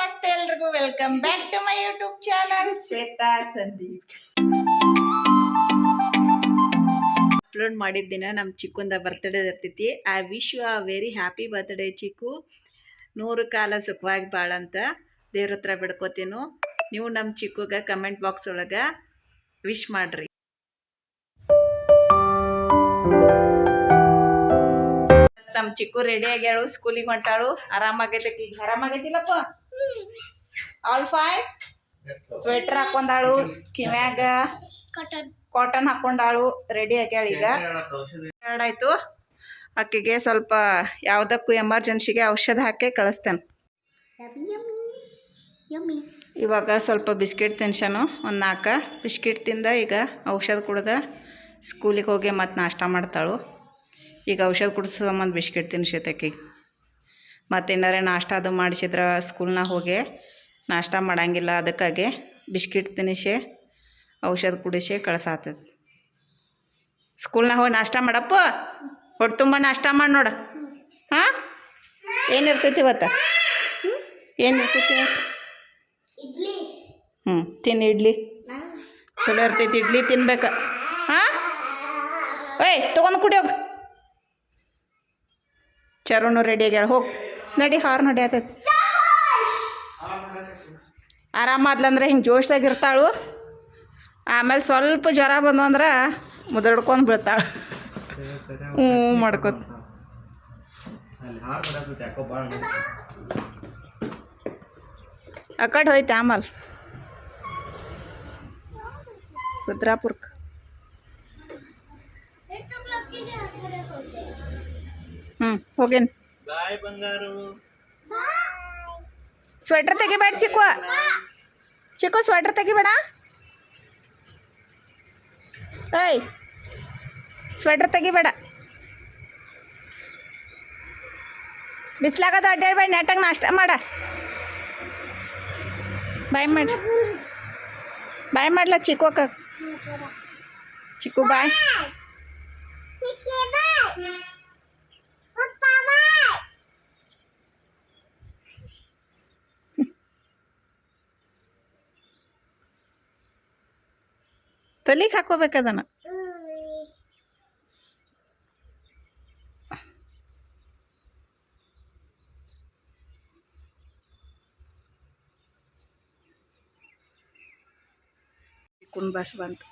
ನಮಸ್ತೆ ಎಲ್ರಿಗೂ welcome back to my YouTube channel Shweta Sandeep. Upload ಮಾಡಿದ ದಿನ ನಮ್ಮ ಚಿಕ್ಕುಂದ ಬರ್ತ್ಡೇ ಇರ್ತೈತಿ. I wish you a very happy birthday Chikku. 100 ಕಾಲ ಸುಖವಾಗಿ ಬಾಳಂತ ದೇವ್ರ ಹತ್ರ ಬಿಡ್ಕೋತೀನು. ನೀವು ನಮ್ಮ ಚಿಕ್ಕುಗ ಕಮೆಂಟ್ ಬಾಕ್ಸ್ ಒಳಗೆ ವಿಶ್ ಮಾಡ್ರಿ. ನಮ್ಮ ಚಿಕ್ಕು ರೆಡಿ ಆಗ್ಯಾಳು, ಸ್ಕೂಲಿಗೆ ಹೊಂಟಾಳು. ಆರಾಮಾಗೈತೆ ಈಗ, ಆರಾಮಾಗೈತಿಲ್ಲಪ್ಪ? All fine. ಸ್ವೆಟರ್ ಹಾಕೊಂಡಾಳು, ಕಿವ್ಯಾಗ ಕಾಟನ್ ಹಾಕೊಂಡಾಳು, ರೆಡಿ ಆಗ್ಯಾಳ. ಈಗ ಎರಡಾಯ್ತು. ಆಕೆಗೆ ಸ್ವಲ್ಪ ಯಾವುದಕ್ಕೂ ಎಮರ್ಜೆನ್ಸಿಗೆ ಔಷಧ ಹಾಕಿ ಕಳಿಸ್ತೇನೆ. ಇವಾಗ ಸ್ವಲ್ಪ ಬಿಸ್ಕಿಟ್ ತಿನ್ಸನು, ಒಂದು 4 ಬಿಸ್ಕಿಟ್ ತಿಂದ ಈಗ ಔಷಧ ಕುಡ್ದ ಸ್ಕೂಲಿಗೆ ಹೋಗಿ ಮತ್ತು ನಾಷ್ಟ ಮಾಡ್ತಾಳು. ಈಗ ಔಷಧ ಕುಡಿಸೋ ಸಂಬಂಧ ಬಿಸ್ಕಿಟ್ ತಿನ್ಸೈತಕಿ. ಮತ್ತು ಏನಾರೇ ನಾಷ್ಟ ಅದು ಮಾಡಿಸಿದ್ರೆ ಸ್ಕೂಲ್ನಾಗ ಹೋಗಿ ನಾಷ್ಟ ಮಾಡೋಂಗಿಲ್ಲ, ಅದಕ್ಕಾಗಿ ಬಿಸ್ಕಿಟ್ ತಿನ್ನಿಸಿ ಔಷಧ ಕುಡಿಸಿ ಕಳ್ಸಾತೈತಿ. ಸ್ಕೂಲ್ನಾಗ ಹೋಗಿ ನಾಷ್ಟ ಮಾಡಪ್ಪ, ಹೊಟ್ಟೆ ತುಂಬ ನಾಷ್ಟ ಮಾಡಿ ನೋಡು. ಹಾಂ, ಏನಿರ್ತೈತಿ ಇವತ್ತು? ಏನಿರ್ತೈತಿ ಇವತ್ತು? ತಿನ್ನು ಇಡ್ಲಿ, ಚಲೋ ಇರ್ತೈತಿ. ಇಡ್ಲಿ ತಿನ್ಬೇಕು. ಹಾಂ, ಏಯ್ ತೊಗೊಂಡು ಕುಡಿಯೋಗ. ಚರುನು ರೆಡಿ ಆಗ್ಯಾಳ, ಹೋಗಿ ನಡಿ. ಹಾರು ನಡಿ ಆತೈತಿ. ಆರಾಮಾದ್ಲಂದ್ರೆ ಹಿಂಗೆ ಜೋಶ್ದಾಗಿರ್ತಾಳು. ಆಮೇಲೆ ಸ್ವಲ್ಪ ಜ್ವರ ಬಂದು ಅಂದ್ರೆ ಮುದಡ್ಕೊಂಡು ಬೀಳ್ತಾಳೆ. ಮಾಡ್ಕೊತ ಆ ಕಡೆ ಹೋಯ್ತು. ಆಮೇಲೆ ರುದ್ರಾಪುರಕ್ಕೆ ಹೋಗೇನಿ. ಸ್ವೆಟ್ರ್ ತೆಗಿಬೇಡ ಚಿಕ್ಕು, ಚಿಕ್ಕು ಸ್ವೆಟ್ರ್ ತೆಗಿಬೇಡ. ಏಯ್, ಸ್ವೆಟ್ರ್ ತೆಗಿಬೇಡ. ಬಿಸ್ಲಾಗದ ಅಡ್ಡಾಡ್ಬೇಡ, ನೆಟ್ಟಾಗ ನಾಷ್ಟ ಮಾಡ. ಬಾಯ್ ಮಾಡಿ, ಬಾಯ್ ಮಾಡ್ಲ ಚಿಕ್ಕೋಕ. ಚಿಕ್ಕು ಬಾಯ್. ತಲೆಗೆ ಹಾಕೋಬೇಕದನ್ನು. ಕುನ್ ಬಸ್ ಬಂತು.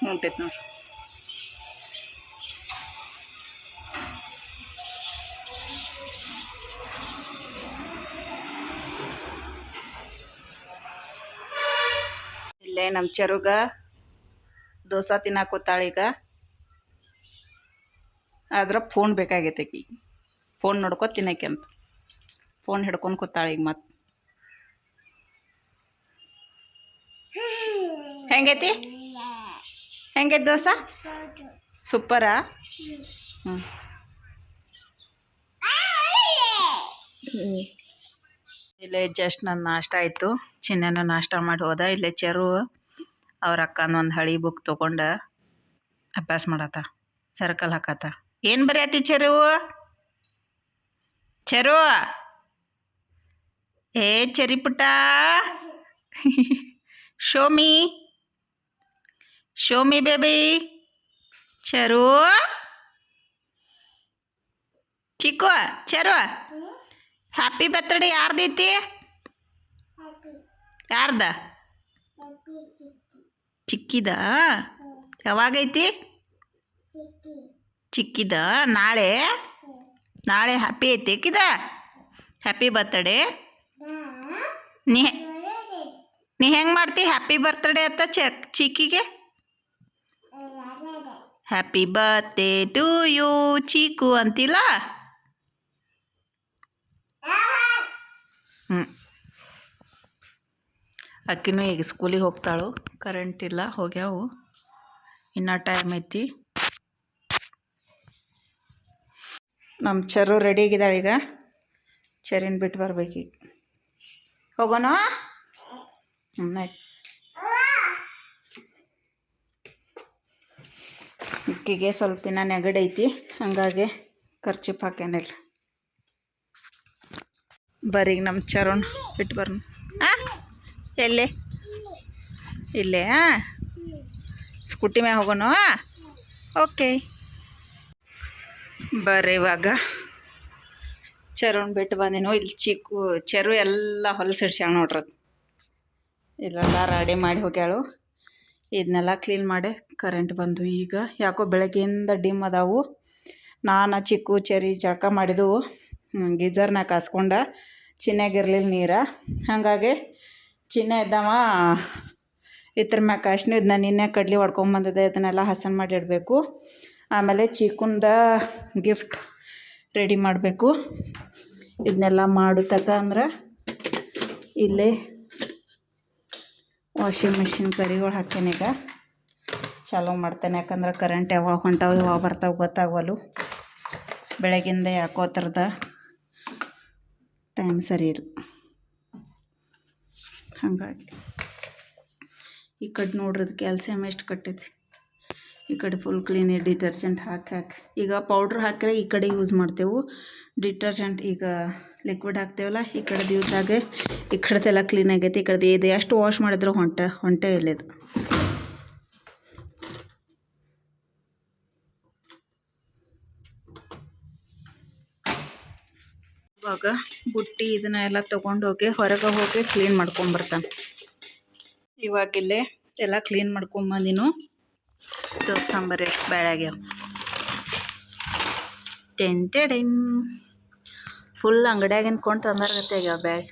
ಹೊಂಟೈತೆ ನೋಡ್ರಿ. ಇಲ್ಲೇ ನಮ್ಮ ಚರುಗ ದೋಸೆ ತಿನ್ನಾಕೋತಾಳೀಗ. ಆದ್ರೆ ಫೋನ್ ಬೇಕಾಗೈತೆ ಆಕಿ. ಫೋನ್ ನೋಡ್ಕೊ ತಿನ್ನಕ್ಕೆ ಅಂತ ಫೋನ್ ಹಿಡ್ಕೊಂಡು ಕೂತಾಳೆ ಈಗ. ಮತ್ತೆ ಹೆಂಗೈತಿ? ಹೆಂಗೈತಿ ದೋಸೆ? ಸೂಪರಾ? ಇಲ್ಲೇ ಜಸ್ಟ್ ನನ್ನ ನಾಷ್ಟ ಆಯಿತು. ಚಿನ್ನನ ನಾಷ್ಟ ಮಾಡಿ ಹೋದ. ಇಲ್ಲೇ ಚರು ಅವ್ರ ಅಕ್ಕನ ಒಂದು ಹಳಿ ಬುಕ್ ತೊಗೊಂಡು ಅಭ್ಯಾಸ ಮಾಡತ್ತ, ಸರ್ಕಲ್ ಹಾಕತ್ತ. ಏನು ಬರೆಯತ್ತಿ ಚರು? ಚರು, ಏ ಚರಿ ಪುಟ್ಟ, ಶೋಮಿ ಶೋಮಿ ಬೇಬಿ. ಚರು, ಚಿಕ್ಕು, ಚರು, ಹ್ಯಾಪಿ ಬರ್ತ್ಡೇ ಯಾರ್ದೈತಿ? ಯಾರ್ದ? ಚಿಕ್ಕಿದ? ಯಾವಾಗೈತಿ? ಚಿಕ್ಕಿದ? ನಾಳೆ? ನಾಳೆ ಹ್ಯಾಪಿ ಐತಿ ಆಕಿದ? Happy birthday. ನೀ ಹೆಂಗೆ ಮಾಡ್ತಿ ಹ್ಯಾಪಿ ಬರ್ತ್ಡೇ ಅಂತ ಚಿಕ್ಕಿಗೆ? ಹ್ಯಾಪಿ ಬರ್ತ್ಡೇ ಟು ಯು ಚಿಕ್ಕು ಅಂತಿಲ್ಲ? ಅಕ್ಕಿನೂ ಈಗ ಸ್ಕೂಲಿಗೆ ಹೋಗ್ತಾಳು. ಕರೆಂಟ್ ಇಲ್ಲ, ಹೋಗ್ಯಾವು. ಇನ್ನೂ ಟೈಮ್ ಐತಿ. ನಮ್ಮ ಚರು ರೆಡಿ ಆಗಿದ್ದಾಳೆ ಈಗ. ಚರಿನ ಬಿಟ್ಟು ಬರ್ಬೇಕೀಗ. ಹೋಗೋಣ. ಇಕ್ಕಿಗೆ ಸ್ವಲ್ಪಿನ ನೆಗಡೈತಿ, ಹಂಗಾಗಿ ಖರ್ಚಿಪ್ ಹಾಕ್ಯಾನಿಲ್ಲ. ಬರೀಗ ನಮ್ಮ ಚರೋಣ ಬಿಟ್ಟು ಬರ್ನ. ಎಲ್ಲೇ ಇಲ್ಲೇ ಸ್ಕೂಟಿ ಮ್ಯಾಗ ಹೋಗೋಣ. ಓಕೆ ಬರ್ರಿ ಇವಾಗ ಚರೋಣ ಬಿಟ್ಟು ಬಂದೇನು. ಇಲ್ಲಿ ಚೆರು ಎಲ್ಲ ಹೊಲಸಿಡ್ಸ್ಯಾಳ ನೋಡ್ರದು. ಇಲ್ಲೆಲ್ಲ ರೆಡಿ ಮಾಡಿ ಹೋಗ್ಯಾಳು. ಇದನ್ನೆಲ್ಲ ಕ್ಲೀನ್ ಮಾಡಿ ಕರೆಂಟ್ ಬಂದು ಈಗ ಯಾಕೋ ಬೆಳಗ್ಗೆಯಿಂದ ಡಿಮ್ ಅದಾವು. ನಾನು ಚಿಕ್ಕು ಚೆರಿ ಜಳಕ ಮಾಡಿದವು ಗೀಜರ್ನಾಗ ಕಾಸ್ಕೊಂಡ. ಚಿನ್ನಾಗಿರ್ಲಿಲ್ಲ ನೀರು, ಹಾಗಾಗಿ ಚಿನ್ನ ಇದ್ದವ ಇದ್ರ ಮ್ಯಾಗ ಕಾಶ್ನು. ಇದನ್ನ ನಿನ್ನೆ ಕಡ್ಲಿ ಹೊಡ್ಕೊಂಬಂದಿದ್ದೆ, ಇದನ್ನೆಲ್ಲ ಹಸನ್ ಮಾಡಿ ಇಡಬೇಕು. ಆಮೇಲೆ ಚಿಕ್ಕುಂದ ಗಿಫ್ಟ್ ರೆಡಿ ಮಾಡಬೇಕು. ಇದನ್ನೆಲ್ಲ ಮಾಡತಕ್ಕ ಅಂದ್ರೆ ಇಲ್ಲೇ ವಾಷಿಂಗ್ ಮಿಷಿನ್ ಕರಿಗಳು ಹಾಕ್ತೇನೆ. ಈಗ ಚಾಲೂ ಮಾಡ್ತೇನೆ, ಯಾಕಂದ್ರೆ ಕರೆಂಟ್ ಯಾವಾಗ ಹೊಂಟಾವು ಯಾವಾಗ ಬರ್ತಾವೆ ಗೊತ್ತಾಗವಲ್ಲು. ಬೆಳಗಿಂದ ಯಾಕೋ ಥರದ ಟೈಮ್ ಸರಿ ಇಲ್ಲ, ಹಾಗಾಗಿ ಈ ಕಡೆ ನೋಡ್ರದು ಕ್ಯಾಲ್ಸಿಯಮ್ ಎಷ್ಟು ಕಟ್ಟೈತಿ. ಈ ಕಡೆ ಫುಲ್ ಕ್ಲೀನ್ ಡಿಟರ್ಜೆಂಟ್ ಹಾಕಿ ಈಗ ಪೌಡ್ರ್ ಹಾಕಿದ್ರೆ ಈ ಕಡೆ ಯೂಸ್ ಮಾಡ್ತೇವೆ. ಡಿಟರ್ಜೆಂಟ್ ಈಗ ಲಿಕ್ವಿಡ್ ಹಾಕ್ತೇವಲ್ಲ, ಈ ಕಡೆದು ಯೂಸ್ ಆಗಿ ಈ ಕಡೆದೆಲ್ಲ ಕ್ಲೀನ್ ಆಗೈತಿ. ಈ ಕಡೆದು ಇದು ಎಷ್ಟು ವಾಶ್ ಮಾಡಿದ್ರು ಹೊಂಟೆ ಇಲ್ಲಿದು. ಇವಾಗ ಬುಟ್ಟಿ ಇದನ್ನ ಎಲ್ಲ ತೊಗೊಂಡೋಗಿ ಹೊರಗೆ ಹೋಗಿ ಕ್ಲೀನ್ ಮಾಡ್ಕೊಂಬರ್ತಾನೆ. ಇವಾಗಿಲ್ಲೇ ಎಲ್ಲ ಕ್ಲೀನ್ ಮಾಡ್ಕೊಂಬಂದಿನು. ತೋರ್ಸ್ಕೊಂಬರ್ರಿ ಎಷ್ಟು ಬ್ಯಾಳಾಗ್ಯಾವ. ಟೆನ್ ಫುಲ್ ಅಂಗಡಿಯಾಗಿನ ಕೊಂಡು ತಂದಾರಗತ್ತೆ ಆಗ್ಯಾವ ಬ್ಯಾಗ್.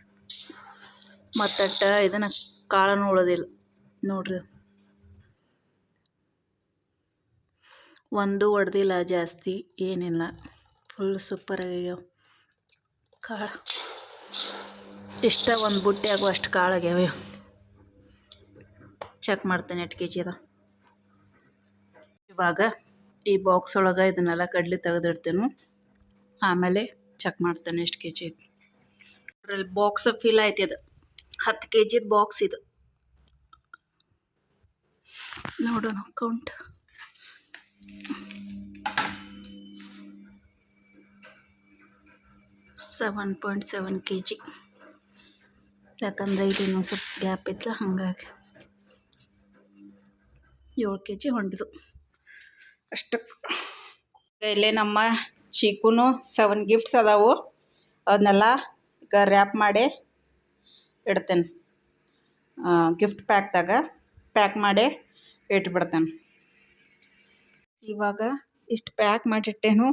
ಮತ್ತಟ್ಟ ಇದನ್ನು ಕಾಳನ್ನು ಉಳೋದಿಲ್ಲ ನೋಡ್ರಿ. ಒಂದು ಒಡೆದಿಲ್ಲ ಜಾಸ್ತಿ ಏನಿಲ್ಲ, ಫುಲ್ ಸೂಪರ್ ಆಗ್ಯಾವ ಕಾಳು. ಇಷ್ಟ ಒಂದು ಬುಟ್ಟಿ ಆಗುವ ಅಷ್ಟು ಕಾಳಾಗ್ಯಾವ. ಚೆಕ್ ಮಾಡ್ತೇನೆ ಎಷ್ಟು ಕೆ ಜಿ ಅದ. ಇವಾಗ ಈ ಬಾಕ್ಸ್ ಒಳಗೆ ಇದನ್ನೆಲ್ಲ ಕಡ್ಲಿ ತೆಗೆದಿಡ್ತೇನೆ. ಆಮೇಲೆ ಚೆಕ್ ಮಾಡ್ತೇನೆ ಎಷ್ಟು ಕೆ ಜಿ ಐತಿ. ಅದ್ರಲ್ಲಿ ಬಾಕ್ಸ್ ಫಿಲ್ ಆಯ್ತು. ಇದು 10 ಕೆ ಜಿದು ಬಾಕ್ಸ್. ಇದು ನೋಡೋಣ ಕೌಂಟ್. 7.7 K G. ಯಾಕಂದರೆ ಇದೇನೋ ಸ್ವಲ್ಪ ಗ್ಯಾಪ್ ಇತ್ತು, ಹಾಗಾಗಿ 7 ಕೆ ಜಿ ಹೊಂಟಿದ್ದು ಅಷ್ಟಕ್ಕೆ. ಇಲ್ಲೇ ನಮ್ಮ ಚೀಕುನು 7 ಗಿಫ್ಟ್ಸ್ ಅದಾವು. ಅದನ್ನೆಲ್ಲ ಈಗ ರ್ಯಾಪ್ ಮಾಡಿ ಇಡ್ತೇನೆ. ಗಿಫ್ಟ್ ಪ್ಯಾಕ್ ಮಾಡಿ ಇಟ್ಬಿಡ್ತೇನೆ. ಇವಾಗ ಇಷ್ಟು ಪ್ಯಾಕ್ ಮಾಡಿಟ್ಟೇನು.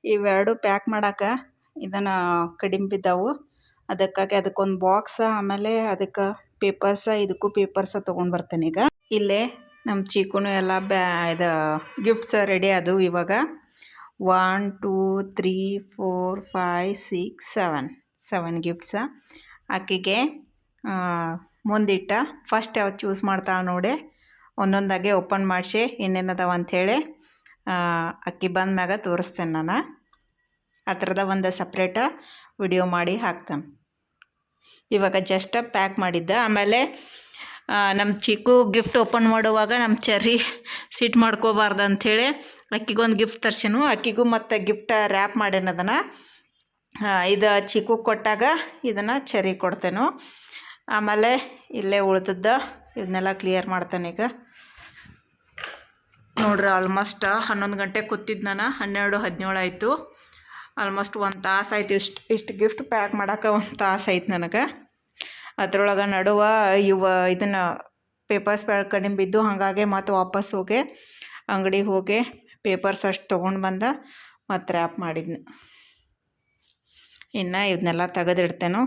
ಇವೆರಡು ಪ್ಯಾಕ್ ಮಾಡೋಕೆ ಇದನ್ನು ಕಡಿಮೆ ಬಿದ್ದಾವು, ಅದಕ್ಕಾಗಿ ಅದಕ್ಕೊಂದು ಬಾಕ್ಸ, ಆಮೇಲೆ ಅದಕ್ಕೆ ಪೇಪರ್ಸ, ಇದಕ್ಕೂ ಪೇಪರ್ಸ ತೊಗೊಂಡು ಬರ್ತೇನೆ. ಈಗ ಇಲ್ಲೇ ನಮ್ಮ ಚೀಕುನು ಎಲ್ಲ ಇದು ಗಿಫ್ಟ್ಸ್ ರೆಡಿ ಆದವು. ಇವಾಗ 1 2 3 4 5 6 7 ಗಿಫ್ಟ್ಸ ಆಕೆಗೆ ಮುಂದಿಟ್ಟ. ಫಸ್ಟ್ ಯಾವ್ದು ಚೂಸ್ ಮಾಡ್ತಾಳೆ ನೋಡಿ, ಒಂದೊಂದಾಗೆ ಓಪನ್ ಮಾಡಿಸಿ ಇನ್ನೇನದಾವ ಅಂಥೇಳಿ ಅಕ್ಕಿ ಬಂದ ಮ್ಯಾಗ ತೋರಿಸ್ತೇನೆ. ನಾನು ಆ ಥರದ ಒಂದು ಸಪ್ರೇಟ ವಿಡಿಯೋ ಮಾಡಿ ಹಾಕ್ತೇನೆ. ಇವಾಗ ಜಸ್ಟ್ ಪ್ಯಾಕ್ ಮಾಡಿದ್ದೆ. ಆಮೇಲೆ ನಮ್ಮ ಚಿಕ್ಕು ಗಿಫ್ಟ್ ಓಪನ್ ಮಾಡುವಾಗ ನಮ್ಮ ಚೆರ್ರಿ ಸಿಟ್ಟು ಮಾಡ್ಕೋಬಾರ್ದು ಅಂಥೇಳಿ ಅಕ್ಕಿಗೊಂದು ಗಿಫ್ಟ್ ತರ್ಸೇನು. ಅಕ್ಕಿಗೂ ಮತ್ತು ಗಿಫ್ಟ್ ರ್ಯಾಪ್ ಮಾಡೇನದನ್ನು. ಇದು ಚಿಕ್ಕು ಕೊಟ್ಟಾಗ ಇದನ್ನು ಚೆರ್ರಿ ಕೊಡ್ತೇನೆ. ಆಮೇಲೆ ಇಲ್ಲೇ ಉಳ್ದದ್ದ ಇದನ್ನೆಲ್ಲ ಕ್ಲಿಯರ್ ಮಾಡ್ತೇನೆ. ಈಗ ನೋಡ್ರಿ, ಆಲ್ಮೋಸ್ಟ್ 11 ಗಂಟೆ ಕೂತಿದ್ದು ನಾನು. 12:17 ಆಯಿತು. ಆಲ್ಮೋಸ್ಟ್ 1 ತಾಸು ಆಯ್ತು. ಇಷ್ಟು ಗಿಫ್ಟ್ ಪ್ಯಾಕ್ ಮಾಡೋಕೆ 1 ತಾಸು ಆಯ್ತು ನನಗೆ. ಅದ್ರೊಳಗೆ ನಡುವ ಇದನ್ನು ಪೇಪರ್ಸ್ ಕಡಿಮೆ ಬಿದ್ದು, ಹಾಗಾಗಿ ಮತ್ತು ವಾಪಸ್ ಹೋಗಿ ಅಂಗಡಿಗೆ ಹೋಗಿ ಪೇಪರ್ಸ್ ಅಷ್ಟು ತೊಗೊಂಡು ಬಂದ ಮತ್ತು ರ್ಯಾಪ್ ಮಾಡಿದ್ನು. ಇನ್ನು ಇದನ್ನೆಲ್ಲ ತೆಗೆದಿಡ್ತೇನೆ.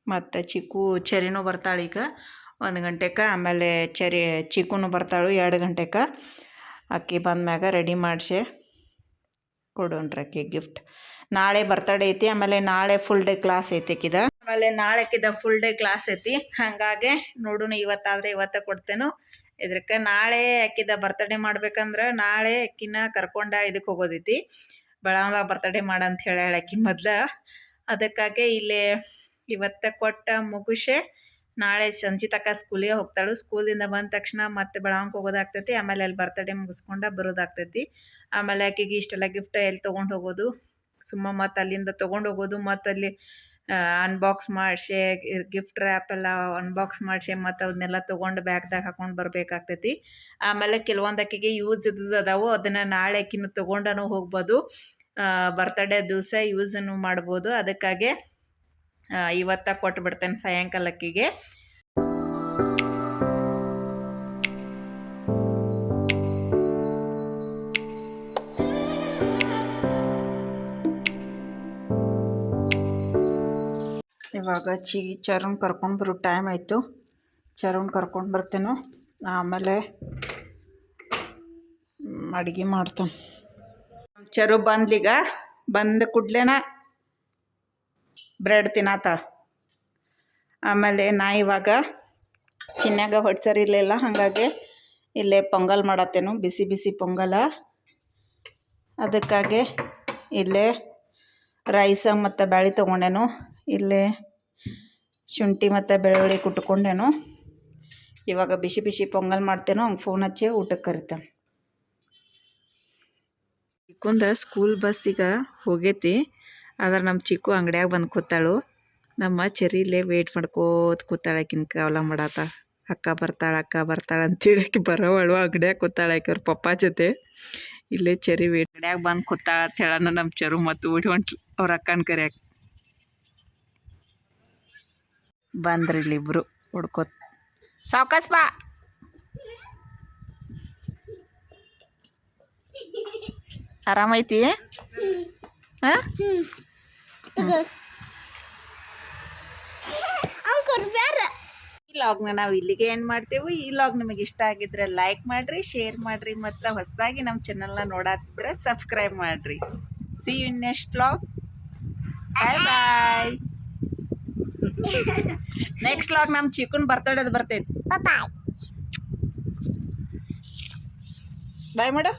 ಮತ್ತು ಚಿಕ್ಕು ಚೆರಿನೂ ಬರ್ತಾಳೆ ಈಗ 1 ಗಂಟೆಗೆ. ಆಮೇಲೆ ಚಿಕ್ಕುನು ಬರ್ತಾಳು 2 ಗಂಟೆಗೆ. ಅಕ್ಕಿ ಬಂದ್ಮ್ಯಾಗ ರೆಡಿ ಮಾಡಿಸಿ ಕೊಡೋಣ್ರಿ ಅಕ್ಕಿ ಗಿಫ್ಟ್. ನಾಳೆ ಬರ್ತಡೇ ಐತಿ, ಆಮೇಲೆ ನಾಳೆ ಫುಲ್ ಡೇ ಕ್ಲಾಸ್ ಐತಿ ಅಕ್ಕಿದ. ಆಮೇಲೆ ನಾಳೆ ಅಕ್ಕಿದ ಫುಲ್ ಡೇ ಕ್ಲಾಸ್ ಐತಿ, ಹಾಗಾಗಿ ನೋಡೋಣ ಇವತ್ತಾದರೆ ಇವತ್ತೇ ಕೊಡ್ತೇನೋ. ಇದಕ್ಕೆ ನಾಳೆ ಅಕ್ಕಿದ ಬರ್ತಡೇ ಮಾಡ್ಬೇಕಂದ್ರೆ ನಾಳೆ ಅಕ್ಕಿನ ಕರ್ಕೊಂಡು ಇದಕ್ಕೆ ಹೋಗೋದೈತಿ. ಬೆಳಗಾವ್ದಾಗ ಬರ್ತಡೇ ಮಾಡಂತ ಹೇಳಿ ಅಕ್ಕಿ ಮೊದ್ಲು. ಅದಕ್ಕಾಗಿ ಇಲ್ಲೇ ಇವತ್ತು ಕೊಟ್ಟ ಮುಗಿಸೆ ನಾಳೆ ಸಂಜೆ ತನಕ ಸ್ಕೂಲಿಗೆ ಹೋಗ್ತಾಳು. ಸ್ಕೂಲಿಂದ ಬಂದ ತಕ್ಷಣ ಮತ್ತೆ ಬೆಳವಂಗೆ ಹೋಗೋದಾಗ್ತೈತಿ. ಆಮೇಲೆ ಅಲ್ಲಿ ಬರ್ತಡೇ ಮುಗಿಸ್ಕೊಂಡು ಬರೋದಾಗ್ತೈತಿ. ಆಮೇಲೆ ಆಕೆಗೆ ಇಷ್ಟೆಲ್ಲ ಗಿಫ್ಟ್ ಎಲ್ಲಿ ತೊಗೊಂಡು ಹೋಗೋದು, ಸುಮ್ಮ ಮತ್ತು ಅಲ್ಲಿಂದ ತೊಗೊಂಡು ಹೋಗೋದು, ಮತ್ತು ಅಲ್ಲಿ ಅನ್ಬಾಕ್ಸ್ ಮಾಡಿಸಿ ಗಿಫ್ಟ್ ರ್ಯಾಪ್ ಎಲ್ಲ ಅನ್ಬಾಕ್ಸ್ ಮಾಡಿಸಿ ಮತ್ತು ಅವನ್ನೆಲ್ಲ ತೊಗೊಂಡು ಬ್ಯಾಗ್ದಾಗ ಹಾಕೊಂಡು ಬರಬೇಕಾಗ್ತೈತಿ. ಆಮೇಲೆ ಕೆಲವೊಂದು ಆಕೆಗೆ ಯೂಸ್ ಅದಾವು, ಅದನ್ನು ನಾಳೆ ಆಕಿನ ತೊಗೊಂಡೂ ಹೋಗ್ಬೋದು. ಬರ್ತಡೇ ದಿವಸ ಯೂಸನ್ನು ಮಾಡ್ಬೋದು. ಅದಕ್ಕಾಗಿ ಇವತ್ತ ಕೊಟ್ಟು ಬಿಡ್ತೇನೆ ಸಾಯಂಕಾಲಕ್ಕಿಗೆ. ಇವಾಗ ಚರಣ್ ಕರ್ಕೊಂಡು ಬರೋ ಟೈಮ್ ಆಯಿತು. ಚರಣ್ ಕರ್ಕೊಂಡು ಬರ್ತೇನೋ, ಆಮೇಲೆ ಅಡುಗೆ ಮಾಡ್ತಾನೆ. ಚರು ಬಂದ್ಲೀಗ, ಬಂದ ಕೂಡ್ಲೇನ ಬ್ರೆಡ್ ತಿನ್ನತ್ತಾಳ. ಆಮೇಲೆ ನಾ ಇವಾಗ ಚಿನ್ಯಾಗ ಹೊಟ್ಟೆ ಸರಿ ಇರಲಿಲ್ಲ, ಹಾಗಾಗಿ ಇಲ್ಲೇ ಪೊಂಗಲ್ ಮಾಡತ್ತೇನು, ಬಿಸಿ ಬಿಸಿ ಪೊಂಗಲ. ಅದಕ್ಕಾಗಿ ಇಲ್ಲೇ ರೈಸ ಮತ್ತು ಬ್ಯಾಳೆ ತೊಗೊಂಡೇನು, ಇಲ್ಲೇ ಶುಂಠಿ ಮತ್ತು ಬೆಳ್ಳುಳ್ಳಿ ಕುಟ್ಕೊಂಡೇನು. ಇವಾಗ ಬಿಸಿ ಬಿಸಿ ಪೊಂಗಲ್ ಮಾಡ್ತೇನೋ, ಅವ್ನು ಫೋನ್ ಹಚ್ಚಿ ಊಟಕ್ಕೆ ಕರಿತಾನೆ. ಚಿಕ್ಕುಂದ ಸ್ಕೂಲ್ ಬಸ್ ಈಗ ಹೋಗೈತಿ, ಆದ್ರೆ ನಮ್ಮ ಚಿಕ್ಕು ಅಂಗಡಿಯಾಗ ಬಂದು ಕೂತಾಳು. ನಮ್ಮ ಚೆರಿ ಇಲ್ಲೇ ವೇಟ್ ಮಾಡ್ಕೋತ ಕೂತಾಳೆ, ಆಕಿನ ಕಾವಲ ಮಾಡತ್ತ. ಅಕ್ಕ ಬರ್ತಾಳೆ ಅಂತೇಳಿ ಆಕೆ ಬರೋವಳು ಅಂಗಡಿಯಾಗ ಕೂತಾಳೆ ಆಕೆ ಅವ್ರ ಪಪ್ಪ ಜೊತೆ. ಇಲ್ಲೇ ಚೆರಿ ವೇಟ್ ಅಂಗಡಿಯಾಗ ಬಂದು ಕೂತಾಳ ಅಂತ ಹೇಳೋಣ ನಮ್ಮ ಚರು ಮತ್ತು ಓಡಿ ಹೊಂಟ್ಲು ಅವ್ರ ಅಕ್ಕನ ಕರಿಯಾಕ. ಬಂದ್ರಿ ಇಲ್ಲಿಬ್ರು ಹುಡ್ಕೋತ. ಸಾವ್ಕಾಸ್ ಬಾ. ಆರಾಮೈತಿ? ಹಾಂ, ಈ ಲಾಗ್ನ ನಾವು ಇಲ್ಲಿಗೆ ಏನು ಮಾಡ್ತೇವೆ. ಈ ಲಾಗ್ ನಿಮಗೆ ಇಷ್ಟ ಆಗಿದ್ರೆ ಲೈಕ್ ಮಾಡಿರಿ, ಶೇರ್ ಮಾಡಿರಿ, ಮತ್ತು ಹೊಸದಾಗಿ ನಮ್ಮ ಚಾನಲ್ನ ನೋಡತ್ತಿದ್ರೆ ಸಬ್ಸ್ಕ್ರೈಬ್ ಮಾಡಿರಿ. See you in next log. Bye bye. Next log ನಮ್ಮ ಚಿಕ್ಕನ್ ಬರ್ತಡೇದು ಬರ್ತೈತಿ. ಬಾಯ್ ಮಾಡು.